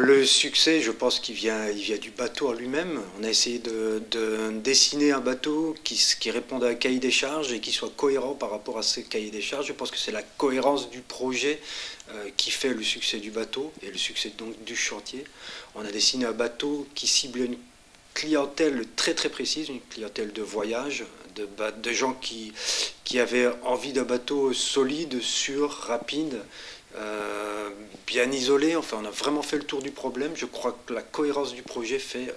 Le succès, je pense il vient du bateau en lui-même. On a essayé de dessiner un bateau qui réponde à un cahier des charges et qui soit cohérent par rapport à ce cahier des charges. Je pense que c'est la cohérence du projet qui fait le succès du bateau et le succès donc du chantier. On a dessiné un bateau qui cible une clientèle très très précise, une clientèle de voyage, de gens qui avaient envie d'un bateau solide, sûr, rapide, bien isolé. Enfin, on a vraiment fait le tour du problème. Je crois que la cohérence du projet fait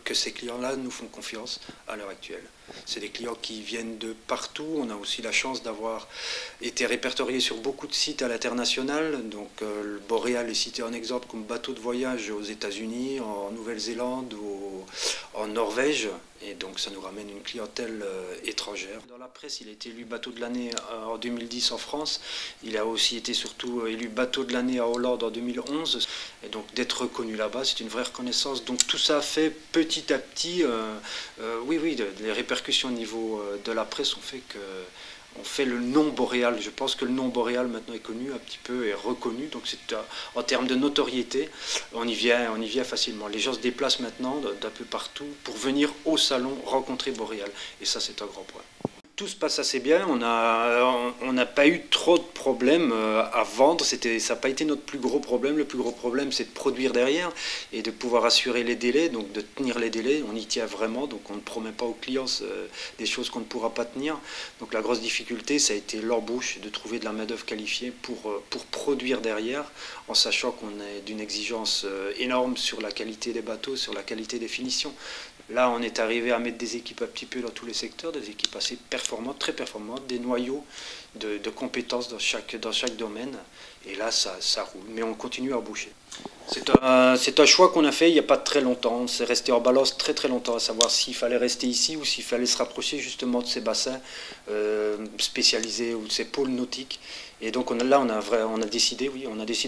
que ces clients-là nous font confiance à l'heure actuelle. C'est des clients qui viennent de partout. On a aussi la chance d'avoir été répertorié sur beaucoup de sites à l'international. Donc le Boréal est cité en exemple comme bateau de voyage aux États-Unis, en Nouvelle-Zélande ou en Norvège. Et donc ça nous ramène une clientèle étrangère. Dans la presse, il a été élu bateau de l'année en 2010 en France. Il a aussi été surtout élu bateau de l'année à Hollande en 2011. Et donc d'être reconnu là-bas, c'est une vraie reconnaissance. Donc tout ça fait petit à petit, les répercussions au niveau de la presse ont fait que on fait le nom Boréal. Je pense que le nom Boréal maintenant est connu un petit peu et reconnu. Donc c'est en termes de notoriété, on y vient facilement. Les gens se déplacent maintenant d'un peu partout pour venir au salon rencontrer Boréal. Et ça, c'est un grand point. Tout se passe assez bien, on n'a pas eu trop de problèmes à vendre, ça n'a pas été notre plus gros problème. Le plus gros problème, c'est de produire derrière et de pouvoir assurer les délais, donc de tenir les délais. On y tient vraiment, donc on ne promet pas aux clients des choses qu'on ne pourra pas tenir. Donc la grosse difficulté, ça a été l'embauche, de trouver de la main-d'œuvre qualifiée pour produire derrière, en sachant qu'on est d'une exigence énorme sur la qualité des bateaux, sur la qualité des finitions. Là, on est arrivé à mettre des équipes un petit peu dans tous les secteurs, des équipes assez performantes, très performantes, des noyaux de compétences dans chaque domaine. Et là, ça roule. Mais on continue à embaucher. C'est un choix qu'on a fait il n'y a pas très longtemps. On s'est resté en balance très très longtemps à savoir s'il fallait rester ici ou s'il fallait se rapprocher justement de ces bassins spécialisés ou de ces pôles nautiques. Et donc on a décidé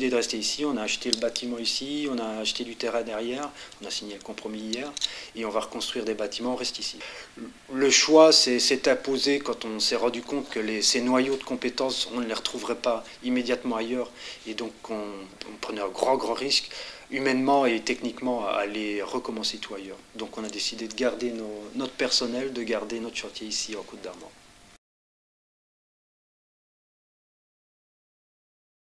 de rester ici. On a acheté le bâtiment ici, on a acheté du terrain derrière, on a signé le compromis hier et on va reconstruire des bâtiments, on reste ici. Le choix s'est imposé quand on s'est rendu compte que ces noyaux de compétences, on ne les retrouverait pas immédiatement ailleurs et donc on prenait un grand risque humainement et techniquement à aller recommencer tout ailleurs. Donc on a décidé de garder notre personnel, de garder notre chantier ici en Côte d'Armor.